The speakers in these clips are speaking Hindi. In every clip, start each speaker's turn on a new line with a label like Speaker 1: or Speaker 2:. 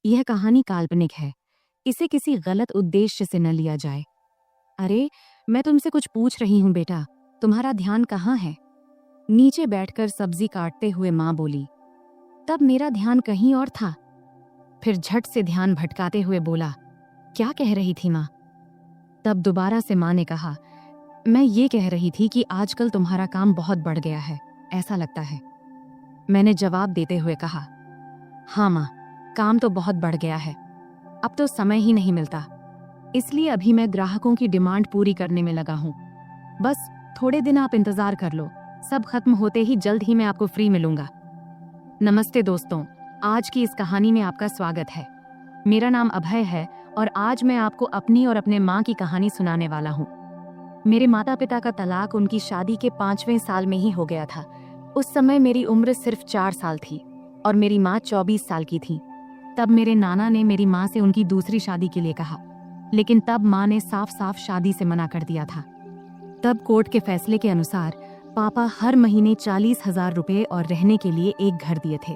Speaker 1: यह कहानी काल्पनिक है। इसे किसी गलत उद्देश्य से न लिया जाए। अरे, मैं तुमसे कुछ पूछ रही हूँ बेटा, तुम्हारा ध्यान कहाँ है? नीचे बैठकर सब्जी काटते हुए माँ बोली। तब मेरा ध्यान कहीं और था। फिर झट से ध्यान भटकाते हुए बोला, क्या कह रही थी माँ? तब दोबारा से माँ ने कहा, मैं ये कह रही थी कि आजकल तुम्हारा काम बहुत बढ़ गया है, ऐसा लगता है। मैंने जवाब देते हुए कहा, हाँ माँ, काम तो बहुत बढ़ गया है। अब तो समय ही नहीं मिलता, इसलिए अभी मैं ग्राहकों की डिमांड पूरी करने में लगा हूँ। बस थोड़े दिन आप इंतजार कर लो, सब खत्म होते ही जल्द ही मैं आपको फ्री मिलूंगा। नमस्ते दोस्तों, आज की इस कहानी में आपका स्वागत है। मेरा नाम अभय है और आज मैं आपको अपनी और अपने माँ की कहानी सुनाने वाला हूँ। मेरे माता पिता का तलाक उनकी शादी के 5वें साल में ही हो गया था। उस समय मेरी उम्र सिर्फ 4 साल थी और मेरी माँ 24 साल की थी। तब मेरे नाना ने मेरी माँ से उनकी दूसरी शादी के लिए कहा, लेकिन तब माँ ने साफ साफ शादी से मना कर दिया था। तब कोर्ट के फैसले के अनुसार पापा हर महीने 40,000 रुपए और रहने के लिए एक घर दिए थे,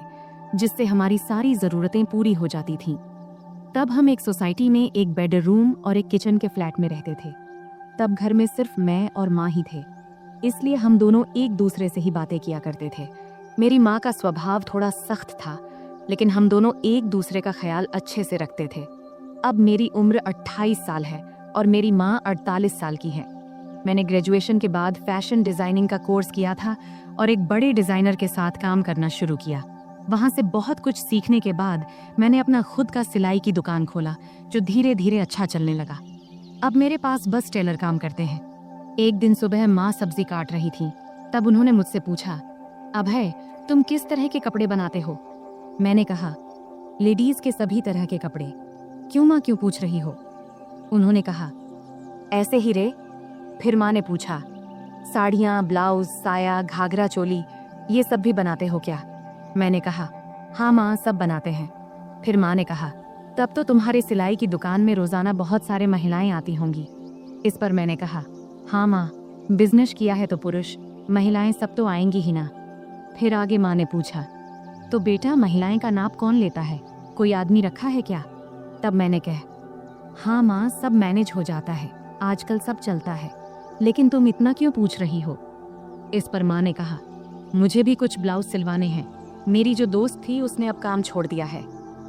Speaker 1: जिससे हमारी सारी जरूरतें पूरी हो जाती थीं। तब हम एक सोसाइटी में एक बेडरूम और एक किचन के फ्लैट में रहते थे। तब घर में सिर्फ मैं और माँ ही थे, इसलिए हम दोनों एक दूसरे से ही बातें किया करते थे। मेरी माँ का स्वभाव थोड़ा सख्त था, लेकिन हम दोनों एक दूसरे का ख्याल अच्छे से रखते थे। अब मेरी उम्र 28 साल है और मेरी माँ 48 साल की है। मैंने ग्रेजुएशन के बाद फैशन डिजाइनिंग का कोर्स किया था और एक बड़े डिजाइनर के साथ काम करना शुरू किया। वहां से बहुत कुछ सीखने के बाद मैंने अपना खुद का सिलाई की दुकान खोला, जो धीरे धीरे अच्छा चलने लगा। अब मेरे पास बस टेलर काम करते हैं। एक दिन सुबह माँ सब्जी काट रही थी, तब उन्होंने मुझसे पूछा, अभय, तुम किस तरह के कपड़े बनाते हो? मैंने कहा, लेडीज के सभी तरह के कपड़े। क्यों माँ, क्यों पूछ रही हो? उन्होंने कहा, ऐसे ही रे। फिर माँ ने पूछा, साड़ियाँ, ब्लाउज, साया, घाघरा चोली, ये सब भी बनाते हो क्या? मैंने कहा, हाँ माँ, सब बनाते हैं। फिर माँ ने कहा, तब तो तुम्हारे सिलाई की दुकान में रोजाना बहुत सारे महिलाएं आती होंगी। इस पर मैंने कहा, हाँ माँ, बिजनेस किया है तो पुरुष महिलाएं सब तो आएंगी ही ना। फिर आगे माँ ने पूछा, तो बेटा महिलाएं का नाप कौन लेता है? कोई आदमी रखा है क्या? तब मैंने कहा, हाँ माँ, सब मैनेज हो जाता है, आजकल सब चलता है, लेकिन तुम इतना क्यों पूछ रही हो? इस पर माँ ने कहा, मुझे भी कुछ ब्लाउज सिलवाने हैं। मेरी जो दोस्त थी उसने अब काम छोड़ दिया है।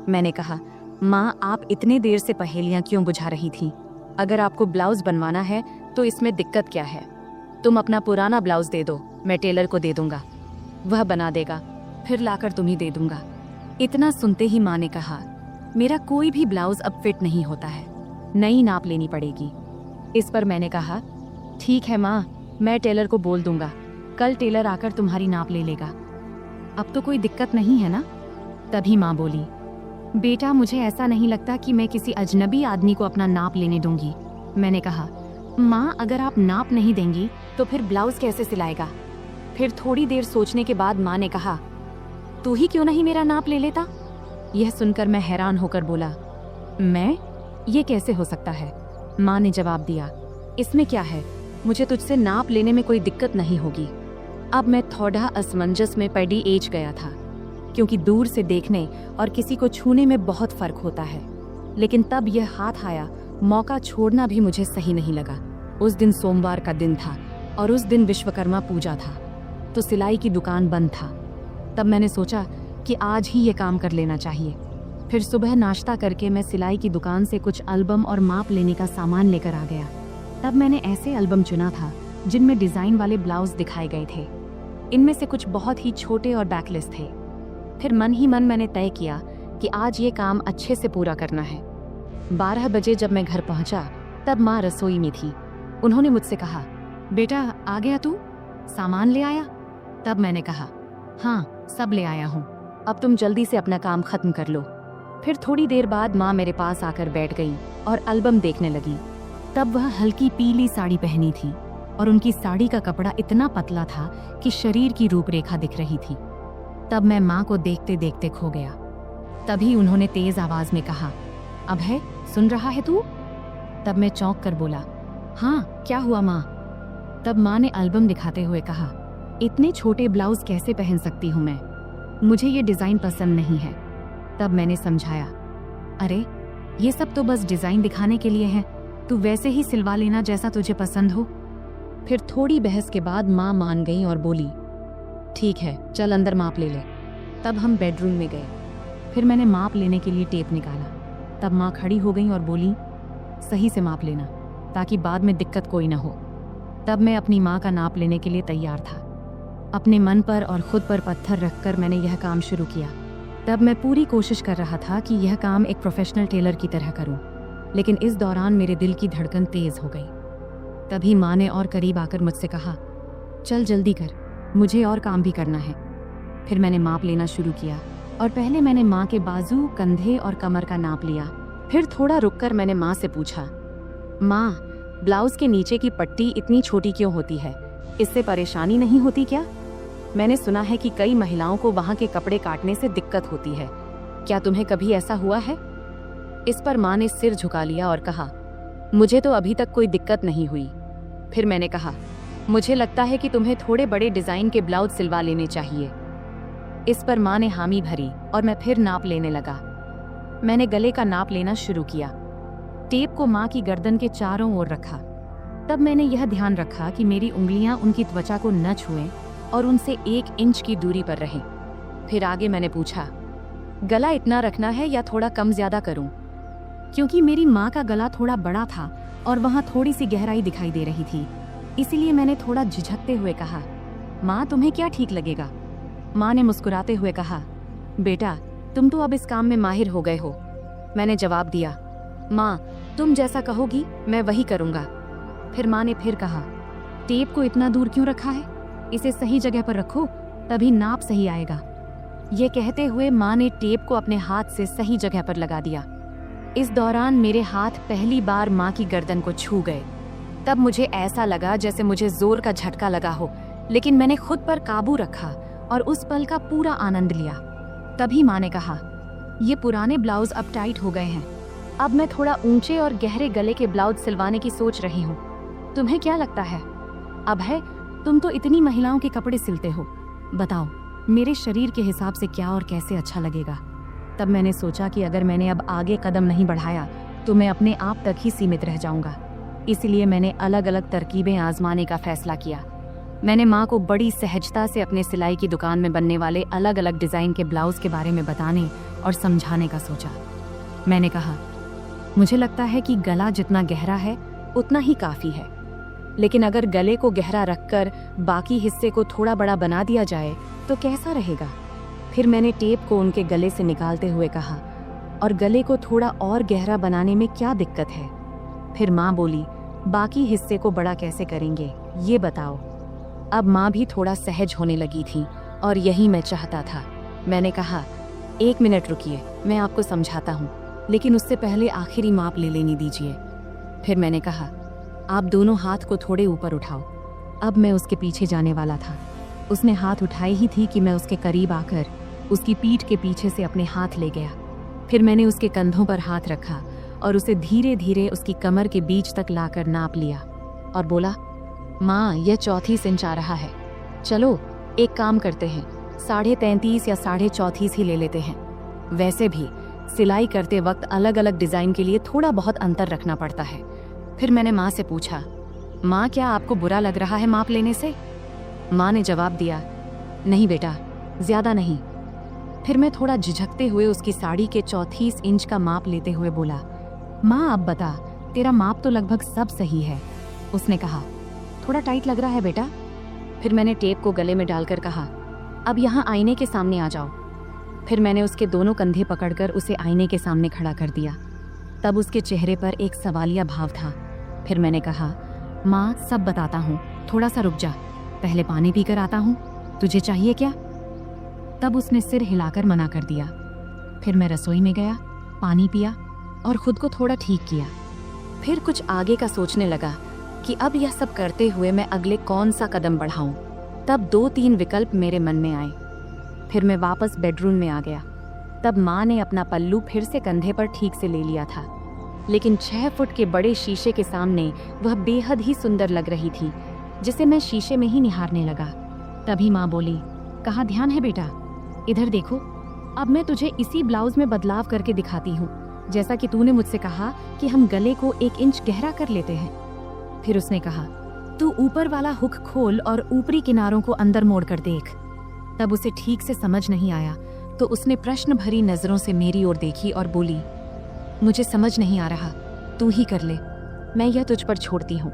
Speaker 1: मैंने कहा, माँ, आप इतने देर से पहेलियाँ क्यों बुझा रही थी? अगर आपको ब्लाउज बनवाना है तो इसमें दिक्कत क्या है? तुम अपना पुराना ब्लाउज दे दो, मैं टेलर को दे दूंगा, वह बना देगा, फिर लाकर तुम्हें दे दूंगा। इतना सुनते ही माँ ने कहा, मेरा कोई भी ब्लाउज अब फिट नहीं होता है, नई नाप लेनी पड़ेगी। इस पर मैंने कहा, ठीक है माँ, मैं टेलर को बोल दूंगा, कल टेलर आकर तुम्हारी नाप ले लेगा। अब तो कोई दिक्कत नहीं है ना? तभी माँ बोली, बेटा, मुझे ऐसा नहीं लगता कि मैं किसी अजनबी आदमी को अपना नाप लेने दूंगी। मैंने कहा, माँ, अगर आप नाप नहीं देंगी तो फिर ब्लाउज कैसे सिलाएगा? फिर थोड़ी देर सोचने के बाद माँ ने कहा, तू ही क्यों नहीं मेरा नाप ले लेता? यह सुनकर मैं हैरान होकर बोला, मैं? ये कैसे हो सकता है? माँ ने जवाब दिया, इसमें क्या है, मुझे तुझसे नाप लेने में कोई दिक्कत नहीं होगी। अब मैं थोड़ा असमंजस में पड़ी एज गया था, क्योंकि दूर से देखने और किसी को छूने में बहुत फर्क होता है। लेकिन तब यह हाथ आया, मौका छोड़ना भी मुझे सही नहीं लगा। उस दिन सोमवार का दिन था और उस दिन विश्वकर्मा पूजा था, तो सिलाई की दुकान बंद था। तब मैंने सोचा कि आज ही ये काम कर लेना चाहिए। फिर सुबह नाश्ता करके मैं सिलाई की दुकान से कुछ एल्बम और माप लेने का सामान लेकर आ गया। तब मैंने ऐसे एल्बम चुना था जिनमें डिजाइन वाले ब्लाउज दिखाए गए थे। इनमें से कुछ बहुत ही छोटे और बैकलेस थे। फिर मन ही मन मैंने तय किया कि आज ये काम अच्छे से पूरा करना है। 12 बजे जब मैं घर पहुंचा तब माँ रसोई में थी। उन्होंने मुझसे कहा, बेटा, आ गया तू? सामान ले आया? तब मैंने कहा, हाँ, सब ले आया हूँ, अब तुम जल्दी से अपना काम खत्म कर लो। फिर थोड़ी देर बाद माँ मेरे पास आकर बैठ गई और एल्बम देखने लगी। तब वह हल्की पीली साड़ी पहनी थी और उनकी साड़ी का कपड़ा इतना पतला था कि शरीर की रूपरेखा दिख रही थी। तब मैं माँ को देखते देखते खो गया। तभी उन्होंने तेज आवाज में कहा, अभय, सुन रहा है तू? तब मैं चौंक कर बोला, हाँ, क्या हुआ माँ? तब माँ ने एल्बम दिखाते हुए कहा, इतने छोटे ब्लाउज कैसे पहन सकती हूँ मैं? मुझे ये डिजाइन पसंद नहीं है। तब मैंने समझाया, अरे ये सब तो बस डिजाइन दिखाने के लिए है, तू वैसे ही सिलवा लेना जैसा तुझे पसंद हो। फिर थोड़ी बहस के बाद माँ मान गई और बोली, ठीक है चल अंदर माप ले ले। तब हम बेडरूम में गए। फिर मैंने माप लेने के लिए टेप निकाला। तब माँ खड़ी हो गई और बोली, सही से माप लेना ताकि बाद में दिक्कत कोई ना हो। तब मैं अपनी माँ का नाप लेने के लिए तैयार था। अपने मन पर और खुद पर पत्थर रखकर मैंने यह काम शुरू किया। तब मैं पूरी कोशिश कर रहा था कि यह काम एक प्रोफेशनल टेलर की तरह करूं, लेकिन इस दौरान मेरे दिल की धड़कन तेज हो गई। तभी माँ ने और करीब आकर मुझसे कहा, चल जल्दी कर, मुझे और काम भी करना है। फिर मैंने माप लेना शुरू किया और पहले मैंने माँ के बाजू, कंधे और कमर का नाप लिया। फिर थोड़ा रुककर मैंने माँ से पूछा, माँ ब्लाउज के नीचे की पट्टी इतनी छोटी क्यों होती है? इससे परेशानी नहीं होती क्या? मैंने सुना है कि कई महिलाओं को वहाँ के कपड़े काटने से दिक्कत होती है, क्या तुम्हें कभी ऐसा हुआ है? इस पर माँ ने सिर झुका लिया और कहा, मुझे तो अभी तक कोई दिक्कत नहीं हुई। फिर मैंने कहा, मुझे लगता है कि तुम्हें थोड़े बड़े डिजाइन के ब्लाउज सिलवा लेने चाहिए। इस पर माँ ने हामी भरी और मैं फिर नाप लेने लगा। मैंने गले का नाप लेना शुरू किया। टेप को माँ की गर्दन के चारों ओर रखा। तब मैंने यह ध्यान रखा कि मेरी उंगलियां उनकी त्वचा को न छुएं और उनसे 1 इंच की दूरी पर रहें। फिर आगे मैंने पूछा, गला इतना रखना है या थोड़ा कम ज्यादा करूं? क्योंकि मेरी माँ का गला थोड़ा बड़ा था और वहाँ थोड़ी सी गहराई दिखाई दे रही थी, इसीलिए मैंने थोड़ा झिझकते हुए कहा, माँ तुम्हें क्या ठीक लगेगा? माँ ने मुस्कुराते हुए कहा, बेटा तुम तो अब इस काम में माहिर हो गए हो। मैंने जवाब दिया, माँ तुम जैसा कहोगी मैं वही करूँगा। फिर माँ ने फिर कहा, टेप को इतना दूर क्यों रखा है? इसे सही जगह पर रखो, तभी नाप सही आएगा। ये कहते हुए माँ ने टेप को अपने हाथ से सही जगह पर लगा दिया। इस दौरान मेरे हाथ पहली बार माँ की गर्दन को छू गए। तब मुझे ऐसा लगा जैसे मुझे जोर का झटका लगा हो, लेकिन मैंने खुद पर काबू रखा और उस पल का पूरा आनंद लिया। तभी माँ ने कहा, ये पुराने ब्लाउज अब टाइट हो गए हैं, अब मैं थोड़ा ऊंचे और गहरे गले के ब्लाउज सिलवाने की सोच रही हूँ। तुम्हें क्या लगता है? अब है, तुम तो इतनी महिलाओं के कपड़े सिलते हो, बताओ मेरे शरीर के हिसाब से क्या और कैसे अच्छा लगेगा। तब मैंने सोचा कि अगर मैंने अब आगे कदम नहीं बढ़ाया तो मैं अपने आप तक ही सीमित रह जाऊंगा। इसलिए मैंने अलग अलग तरकीबें आजमाने का फैसला किया। मैंने माँ को बड़ी सहजता से अपने सिलाई की दुकान में बनने वाले अलग अलग डिज़ाइन के ब्लाउज के बारे में बताने और समझाने का सोचा। मैंने कहा, मुझे लगता है कि गला जितना गहरा है उतना ही काफ़ी है, लेकिन अगर गले को गहरा रखकर बाकी हिस्से को थोड़ा बड़ा बना दिया जाए तो कैसा रहेगा? फिर मैंने टेप को उनके गले से निकालते हुए कहा, और गले को थोड़ा और गहरा बनाने में क्या दिक्कत है? फिर माँ बोली, बाकी हिस्से को बड़ा कैसे करेंगे ये बताओ। अब माँ भी थोड़ा सहज होने लगी थी और यही मैं चाहता था। मैंने कहा, 1 मिनट रुकिए, मैं आपको समझाता हूँ, लेकिन उससे पहले आखिरी माप ले लेनी दीजिए। फिर मैंने कहा, आप दोनों हाथ को थोड़े ऊपर उठाओ। अब मैं उसके पीछे जाने वाला था। उसने हाथ उठाए ही थी कि मैं उसके करीब आकर उसकी पीठ के पीछे से अपने हाथ ले गया। फिर मैंने उसके कंधों पर हाथ रखा और उसे धीरे धीरे उसकी कमर के बीच तक लाकर नाप लिया और बोला, माँ यह 34 इंच आ रहा है। चलो एक काम करते हैं, 33.5 या 34.5 ही ले लेते हैं। वैसे भी सिलाई करते वक्त अलग अलग डिज़ाइन के लिए थोड़ा बहुत अंतर रखना पड़ता है। फिर मैंने माँ से पूछा, माँ क्या आपको बुरा लग रहा है माप लेने से? माँ ने जवाब दिया, नहीं बेटा, ज़्यादा नहीं। फिर मैं थोड़ा झिझकते हुए उसकी साड़ी के 34 इंच का माप लेते हुए बोला, माँ अब बता, तेरा माप तो लगभग सब सही है। उसने कहा, थोड़ा टाइट लग रहा है बेटा। फिर मैंने टेप को गले में डालकर कहा, अब यहाँ आईने के सामने आ जाओ। फिर मैंने उसके दोनों कंधे पकड़कर उसे आईने के सामने खड़ा कर दिया। तब उसके चेहरे पर एक सवालिया भाव था। फिर मैंने कहा, माँ सब बताता हूँ, थोड़ा सा रुक जा, पहले पानी पीकर आता हूँ, तुझे चाहिए क्या? तब उसने सिर हिलाकर मना कर दिया। फिर मैं रसोई में गया, पानी पिया और खुद को थोड़ा ठीक किया। फिर कुछ आगे का सोचने लगा कि अब यह सब करते हुए मैं अगले कौन सा कदम बढ़ाऊं। तब 2-3 विकल्प मेरे मन में आए। फिर मैं वापस बेडरूम में आ गया। तब माँ ने अपना पल्लू फिर से कंधे पर ठीक से ले लिया था, लेकिन 6 फुट के बड़े शीशे के सामने वह बेहद ही सुंदर लग रही थी, जिसे मैं शीशे में ही निहारने लगा। तभी माँ बोली, कहाँ ध्यान है बेटा, इधर देखो, अब मैं तुझे इसी ब्लाउज में बदलाव करके दिखाती हूँ। जैसा कि तूने मुझसे कहा कि हम गले को 1 इंच गहरा कर लेते हैं। फिर उसने कहा, तू ऊपर वाला हुक खोल और ऊपरी किनारों को अंदर मोड़ कर देख। तब उसे ठीक से समझ नहीं आया तो उसने प्रश्न भरी नजरों से मेरी ओर देखी और बोली, मुझे समझ नहीं आ रहा, तू ही कर ले, मैं यह तुझ पर छोड़ती हूँ।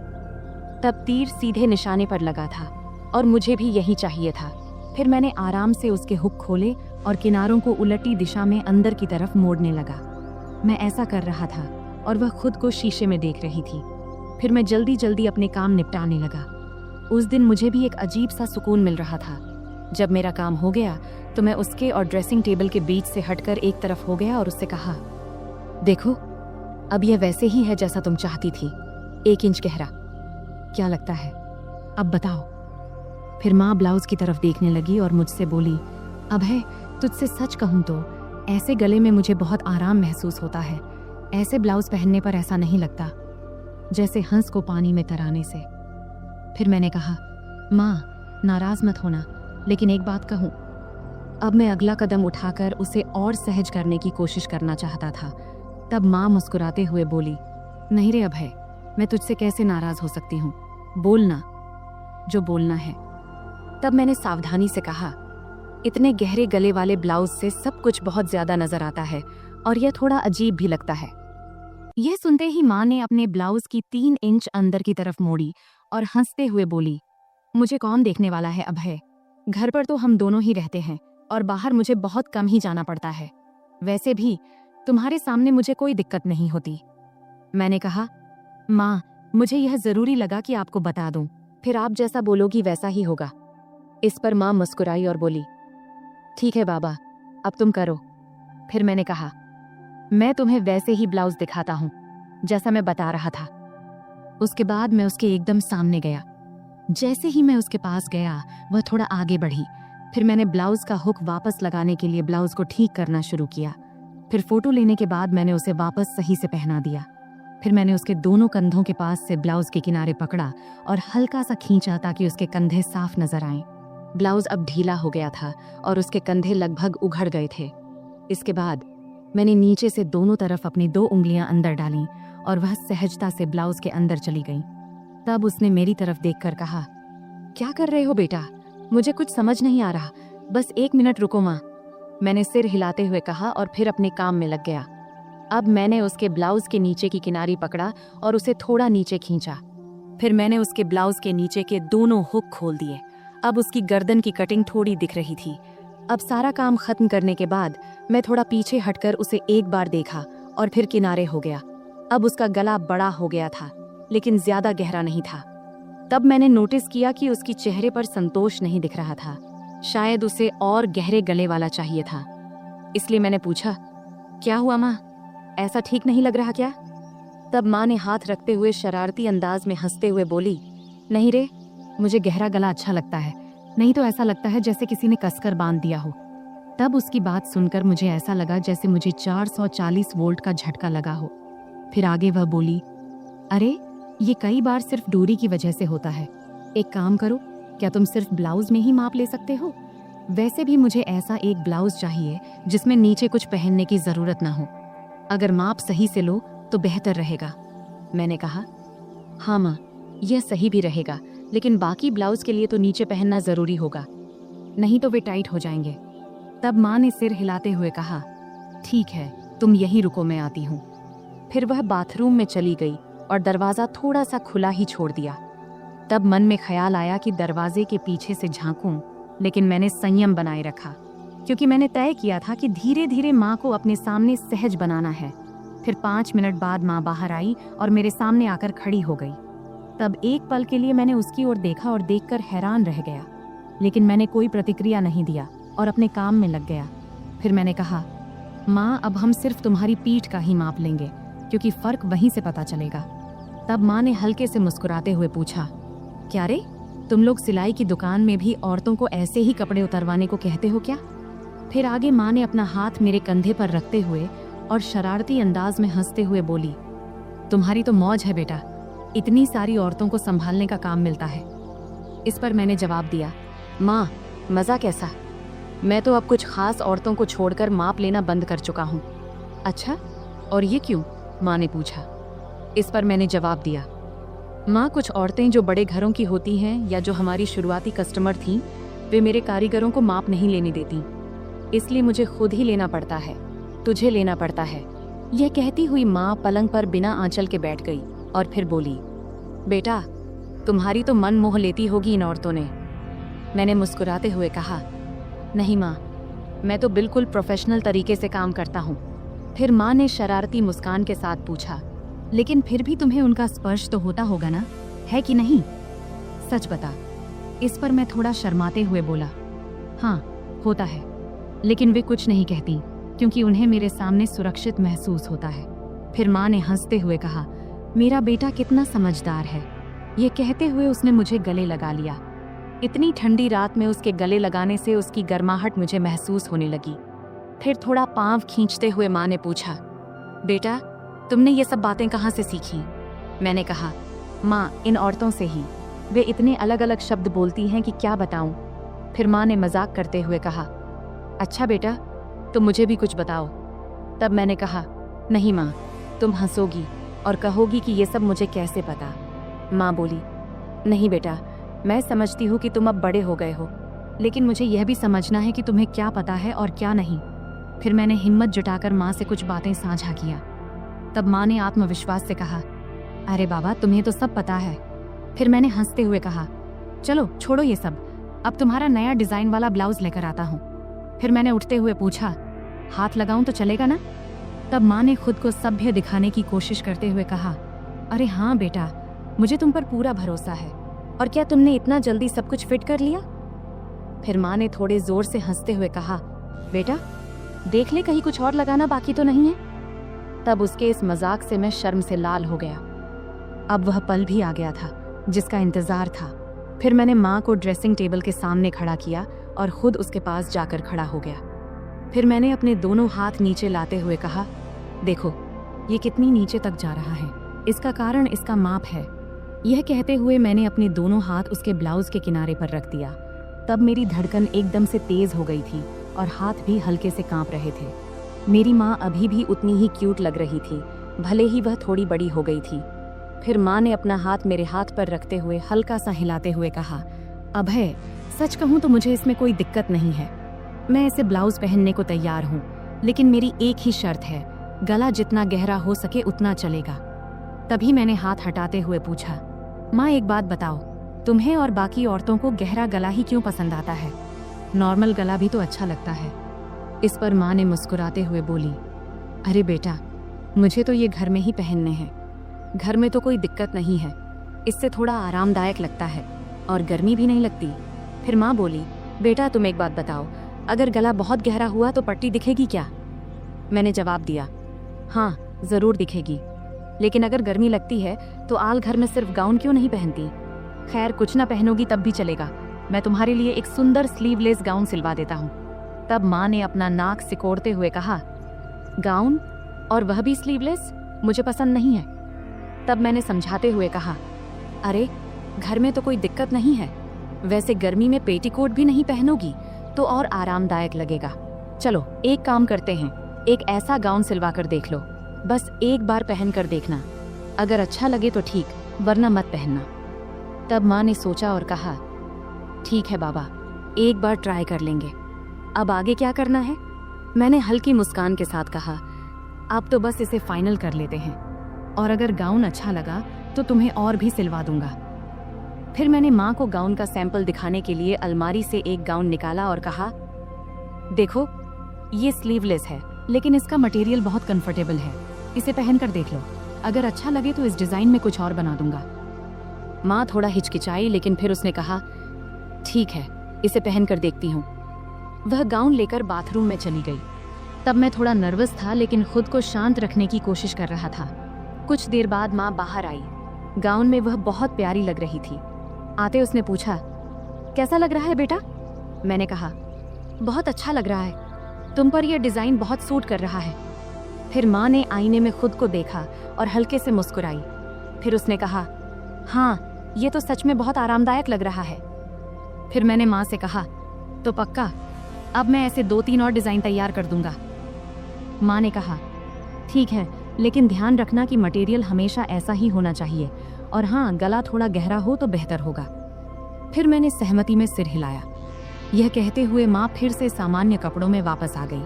Speaker 1: तब तीर सीधे निशाने पर लगा था और मुझे भी यही चाहिए था। फिर मैंने आराम से उसके हुक खोले और किनारों को उलटी दिशा में अंदर की तरफ मोड़ने लगा। मैं ऐसा कर रहा था और वह खुद को शीशे में देख रही थी। फिर मैं जल्दी जल्दी अपने काम निपटाने लगा। उस दिन मुझे भी एक अजीब सा सुकून मिल रहा था। जब मेरा काम हो गया तो मैं उसके और ड्रेसिंग टेबल के बीच से हटकर एक तरफ हो गया और उससे कहा, देखो, अब यह वैसे ही है जैसा तुम चाहती थी, 1 इंच गहरा। क्या लगता है, अब बताओ। फिर माँ ब्लाउज की तरफ देखने लगी और मुझसे बोली, अभय, तुझसे सच कहूँ तो ऐसे गले में मुझे बहुत आराम महसूस होता है। ऐसे ब्लाउज पहनने पर ऐसा नहीं लगता जैसे हंस को पानी में तराने से। फिर मैंने कहा, माँ नाराज मत होना, लेकिन एक बात कहूँ। अब मैं अगला कदम उठाकर उसे और सहज करने की कोशिश करना चाहता था। तब माँ मुस्कुराते हुए बोली, नहीं रे अभय, मैं तुझसे कैसे नाराज हो सकती हूँ, बोलना जो बोलना है। तब मैंने सावधानी से कहा, इतने गहरे गले वाले ब्लाउज से सब कुछ बहुत ज्यादा नजर आता है और यह थोड़ा अजीब भी लगता है। यह सुनते ही माँ ने अपने ब्लाउज की 3 इंच अंदर की तरफ मोड़ी और हंसते हुए बोली, मुझे कौन देखने वाला है अभय, घर पर तो हम दोनों ही रहते हैं और बाहर मुझे बहुत कम ही जाना पड़ता है। वैसे भी तुम्हारे सामने मुझे कोई दिक्कत नहीं होती। मैंने कहा, माँ, मुझे यह जरूरी लगा कि आपको बता दूं, फिर आप जैसा बोलोगी वैसा ही होगा। इस पर माँ मुस्कुराई और बोली, ठीक है बाबा, अब तुम करो। फिर मैंने कहा, मैं तुम्हें वैसे ही ब्लाउज दिखाता हूँ जैसा मैं बता रहा था। उसके बाद मैं उसके एकदम सामने गया। जैसे ही मैं उसके पास गया, वह थोड़ा आगे बढ़ी। फिर मैंने ब्लाउज का हुक वापस लगाने के लिए ब्लाउज को ठीक करना शुरू किया। फिर फोटो लेने के बाद मैंने उसे वापस सही से पहना दिया। फिर मैंने उसके दोनों कंधों के पास से ब्लाउज के किनारे पकड़ा और हल्का सा खींचा ताकि उसके कंधे साफ नजर आएं। ब्लाउज अब ढीला हो गया था और उसके कंधे लगभग उघड़ गए थे। इसके बाद मैंने नीचे से दोनों तरफ अपनी 2 उंगलियां अंदर डालीं और वह सहजता से ब्लाउज के अंदर चली गई। तब उसने मेरी तरफ देखकर कहा, क्या कर रहे हो बेटा, मुझे कुछ समझ नहीं आ रहा, बस 1 मिनट रुको माँ। मैंने सिर हिलाते हुए कहा और फिर अपने काम में लग गया। अब मैंने उसके ब्लाउज के नीचे की किनारी पकड़ा और उसे थोड़ा नीचे खींचा। फिर मैंने उसके ब्लाउज के नीचे के दोनों हुक खोल दिए। अब उसकी गर्दन की कटिंग थोड़ी दिख रही थी। अब सारा काम खत्म करने के बाद मैं थोड़ा पीछे हटकर उसे एक बार देखा और फिर किनारे हो गया। अब उसका गला बड़ा हो गया था, लेकिन ज्यादा गहरा नहीं था। तब मैंने नोटिस किया कि उसकी चेहरे पर संतोष नहीं दिख रहा था। शायद उसे और गहरे गले वाला चाहिए था। इसलिए मैंने पूछा, क्या हुआ माँ, ऐसा ठीक नहीं लग रहा क्या? तब माँ ने हाथ रखते हुए शरारती अंदाज में हंसते हुए बोली, नहीं रे, मुझे गहरा गला अच्छा लगता है, नहीं तो ऐसा लगता है जैसे किसी ने कसकर बांध दिया हो। तब उसकी बात सुनकर मुझे ऐसा लगा जैसे मुझे 440 वोल्ट का झटका लगा हो। फिर आगे वह बोली, अरे ये कई बार सिर्फ दूरी की वजह से होता है। एक काम करो, क्या तुम सिर्फ ब्लाउज में ही माप ले सकते हो? वैसे भी मुझे ऐसा एक ब्लाउज चाहिए जिसमें नीचे कुछ पहनने की जरूरत ना हो। अगर माप सही से लो तो बेहतर रहेगा। मैंने कहा, हाँ माँ, यह सही भी रहेगा, लेकिन बाकी ब्लाउज के लिए तो नीचे पहनना जरूरी होगा, नहीं तो वे टाइट हो जाएंगे। तब माँ ने सिर हिलाते हुए कहा, ठीक है, तुम यहीं रुको, मैं आती हूँ। फिर वह बाथरूम में चली गई और दरवाजा थोड़ा सा खुला ही छोड़ दिया। तब मन में ख्याल आया कि दरवाजे के पीछे से झांकूं, लेकिन मैंने संयम बनाए रखा, क्योंकि मैंने तय किया था कि धीरे धीरे माँ को अपने सामने सहज बनाना है। फिर 5 मिनट बाद माँ बाहर आई और मेरे सामने आकर खड़ी हो गई। तब एक पल के लिए मैंने उसकी ओर देखा और देखकर हैरान रह गया, लेकिन मैंने कोई प्रतिक्रिया नहीं दिया और अपने काम में लग गया। फिर मैंने कहा, माँ, अब हम सिर्फ तुम्हारी पीठ का ही माप लेंगे, क्योंकि फर्क वहीं से पता चलेगा। तब माँ ने हल्के से मुस्कुराते हुए पूछा, क्या रे, तुम लोग सिलाई की दुकान में भी औरतों को ऐसे ही कपड़े उतरवाने को कहते हो क्या? फिर आगे माँ ने अपना हाथ मेरे कंधे पर रखते हुए और शरारती अंदाज में हंसते हुए बोली, तुम्हारी तो मौज है बेटा, इतनी सारी औरतों को संभालने का काम मिलता है। इस पर मैंने जवाब दिया, माँ, मज़ा कैसा? मैं तो अब कुछ खास औरतों को छोड़कर माप लेना बंद कर चुका हूँ। अच्छा, और ये क्यों? माँ ने पूछा। इस पर मैंने जवाब दिया, माँ, कुछ औरतें जो बड़े घरों की होती हैं या जो हमारी शुरुआती कस्टमर थीं, वे मेरे कारीगरों को माप नहीं लेने देती, इसलिए मुझे खुद ही लेना पड़ता है, तुझे लेना पड़ता है। यह कहती हुई माँ पलंग पर बिना आंचल के बैठ गई और फिर बोली, बेटा, तुम्हारी तो मन मोह लेती होगी इन औरतों ने। मैंने मुस्कुराते हुए कहा, नहीं माँ, मैं तो बिल्कुल प्रोफेशनल तरीके से काम करता हूँ। फिर माँ ने शरारती मुस्कान के साथ पूछा, लेकिन फिर भी तुम्हें उनका स्पर्श तो होता होगा ना, है कि नहीं? सच बता। इस पर मैं थोड़ा शर्माते हुए बोला, हाँ, होता है, लेकिन वे कुछ नहीं कहती क्योंकि उन्हें मेरे सामने सुरक्षित महसूस होता है। फिर माँ ने हंसते हुए कहा, मेरा बेटा कितना समझदार है। ये कहते हुए उसने मुझे गले लगा लिया। इतनी ठंडी रात में उसके गले लगाने से उसकी गर्माहट मुझे महसूस होने लगी। फिर थोड़ा पांव खींचते हुए माँ ने पूछा, बेटा, तुमने ये सब बातें कहाँ से सीखी? मैंने कहा, माँ, इन औरतों से ही। वे इतने अलग अलग शब्द बोलती हैं कि क्या बताऊं। फिर माँ ने मजाक करते हुए कहा, अच्छा बेटा, तुम मुझे भी कुछ बताओ। तब मैंने कहा, नहीं माँ, तुम हंसोगी और कहोगी कि ये सब मुझे कैसे पता। माँ बोली, नहीं बेटा, मैं समझती हूँ कि तुम अब बड़े हो गए हो, लेकिन मुझे यह भी समझना है कि तुम्हें क्या पता है और क्या नहीं। फिर मैंने हिम्मत जुटाकर माँ से कुछ बातें साझा किया। तब माँ ने आत्मविश्वास से कहा, अरे बाबा, तुम्हें तो सब पता है। फिर मैंने हंसते हुए कहा, चलो छोड़ो ये सब, अब तुम्हारा नया डिजाइन वाला ब्लाउज लेकर आता हूँ। फिर मैंने उठते हुए पूछा, हाथ लगाऊं तो चलेगा ना? तब माँ ने खुद को सभ्य दिखाने की कोशिश करते हुए कहा, अरे हाँ बेटा, मुझे तुम पर पूरा भरोसा है। और क्या तुमने इतना जल्दी सब कुछ फिट कर लिया? फिर माँ ने थोड़े जोर से हंसते हुए कहा, बेटा, देख ले कहीं कुछ और लगाना बाकी तो नहीं है। तब उसके इस मजाक से मैं शर्म से लाल हो गया। अब वह पल भी आ गया था जिसका इंतजार था। फिर मैंने माँ को ड्रेसिंग टेबल के सामने खड़ा किया और खुद उसके पास जाकर खड़ा हो गया। फिर मैंने अपने दोनों हाथ नीचे लाते हुए कहा, देखो, ये कितनी नीचे तक जा रहा है, इसका कारण इसका माप है। यह कहते हुए मैंने अपने दोनों हाथ उसके ब्लाउज के किनारे पर रख दिया। तब मेरी धड़कन एकदम से तेज हो गई थी और हाथ भी हल्के से कांप रहे थे। मेरी माँ अभी भी उतनी ही क्यूट लग रही थी, भले ही वह थोड़ी बड़ी हो गई थी। फिर माँ ने अपना हाथ मेरे हाथ पर रखते हुए हल्का सा हिलाते हुए कहा, अभय, सच कहूँ तो मुझे इसमें कोई दिक्कत नहीं है। मैं ऐसे ब्लाउज पहनने को तैयार हूँ, लेकिन मेरी एक ही शर्त है, गला जितना गहरा हो सके उतना चलेगा। तभी मैंने हाथ हटाते हुए पूछा, माँ, एक बात बताओ, तुम्हें और बाकी औरतों को गहरा गला ही क्यों पसंद आता है? नॉर्मल गला भी तो अच्छा लगता है। इस पर माँ ने मुस्कुराते हुए बोली, अरे बेटा, मुझे तो ये घर में ही पहनने हैं। घर में तो कोई दिक्कत नहीं है, इससे थोड़ा आरामदायक लगता है और गर्मी भी नहीं लगती। फिर माँ बोली, बेटा, तुम एक बात बताओ, अगर गला बहुत गहरा हुआ तो पट्टी दिखेगी क्या? मैंने जवाब दिया, हाँ, जरूर दिखेगी, लेकिन अगर गर्मी लगती है तो आल घर में सिर्फ गाउन क्यों नहीं पहनती? खैर, कुछ ना पहनोगी तब भी चलेगा, मैं तुम्हारे लिए एक सुंदर स्लीवलेस गाउन सिलवा देता हूँ। तब माँ ने अपना नाक सिकोड़ते हुए कहा, गाउन, और वह भी स्लीवलेस? मुझे पसंद नहीं है। तब मैंने समझाते हुए कहा, अरे, घर में तो कोई दिक्कत नहीं है, वैसे गर्मी में पेटीकोट भी नहीं पहनोगी तो और आरामदायक लगेगा। चलो एक काम करते हैं, एक ऐसा गाउन सिलवा कर देख लो, बस एक बार पहन कर देखना, अगर अच्छा लगे तो ठीक, वरना मत पहनना। तब माँ ने सोचा और कहा, ठीक है बाबा, एक बार ट्राई कर लेंगे, अब आगे क्या करना है? मैंने हल्की मुस्कान के साथ कहा, अब तो बस इसे फाइनल कर लेते हैं, और अगर गाउन अच्छा लगा तो तुम्हें और भी सिलवा दूंगा। फिर मैंने माँ को गाउन का सैंपल दिखाने के लिए अलमारी से एक गाउन निकाला और कहा, देखो, ये स्लीवलेस है, लेकिन इसका मटेरियल बहुत कंफर्टेबल है, इसे पहन कर देख लो, अगर अच्छा लगे तो इस डिजाइन में कुछ और बना दूंगा। माँ थोड़ा हिचकिचाई, लेकिन फिर उसने कहा, ठीक है, इसे पहन कर देखती हूँ। वह गाउन लेकर बाथरूम में चली गई। तब मैं थोड़ा नर्वस था, लेकिन खुद को शांत रखने की कोशिश कर रहा था। कुछ देर बाद माँ बाहर आई। गाउन में वह बहुत प्यारी लग रही थी। आते उसने पूछा, कैसा लग रहा है बेटा? मैंने कहा, बहुत अच्छा लग रहा है, तुम पर यह डिजाइन बहुत सूट कर रहा है। फिर माँ ने आईने में खुद को देखा और हल्के से मुस्कुराई। फिर उसने कहा, हाँ, ये तो सच में बहुत आरामदायक लग रहा है। फिर मैंने माँ से कहा, तो पक्का, अब मैं ऐसे 2-3 और डिजाइन तैयार कर दूंगा। माँ ने कहा, ठीक है, लेकिन ध्यान रखना कि मटेरियल हमेशा ऐसा ही होना चाहिए, और हाँ, गला थोड़ा गहरा हो तो बेहतर होगा। फिर मैंने सहमति में सिर हिलाया। यह कहते हुए माँ फिर से सामान्य कपड़ों में वापस आ गई।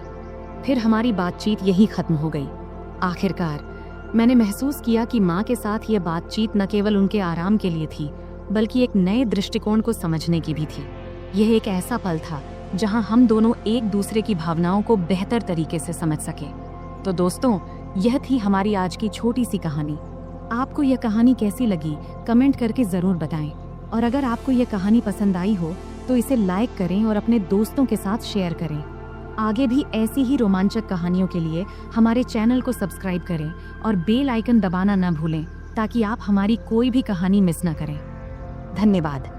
Speaker 1: फिर हमारी बातचीत यही खत्म हो गई। आखिरकार मैंने महसूस किया कि माँ के साथ यह बातचीत न केवल उनके आराम के लिए थी, बल्कि एक नए दृष्टिकोण को समझने की भी थी। यह एक ऐसा पल था जहां हम दोनों एक दूसरे की भावनाओं को बेहतर तरीके से समझ सके। तो दोस्तों, यह थी हमारी आज की छोटी सी कहानी। आपको यह कहानी कैसी लगी कमेंट करके ज़रूर बताएं, और अगर आपको यह कहानी पसंद आई हो तो इसे लाइक करें और अपने दोस्तों के साथ शेयर करें। आगे भी ऐसी ही रोमांचक कहानियों के लिए हमारे चैनल को सब्सक्राइब करें और बेल आइकन दबाना न भूलें, ताकि आप हमारी कोई भी कहानी मिस न करें। धन्यवाद।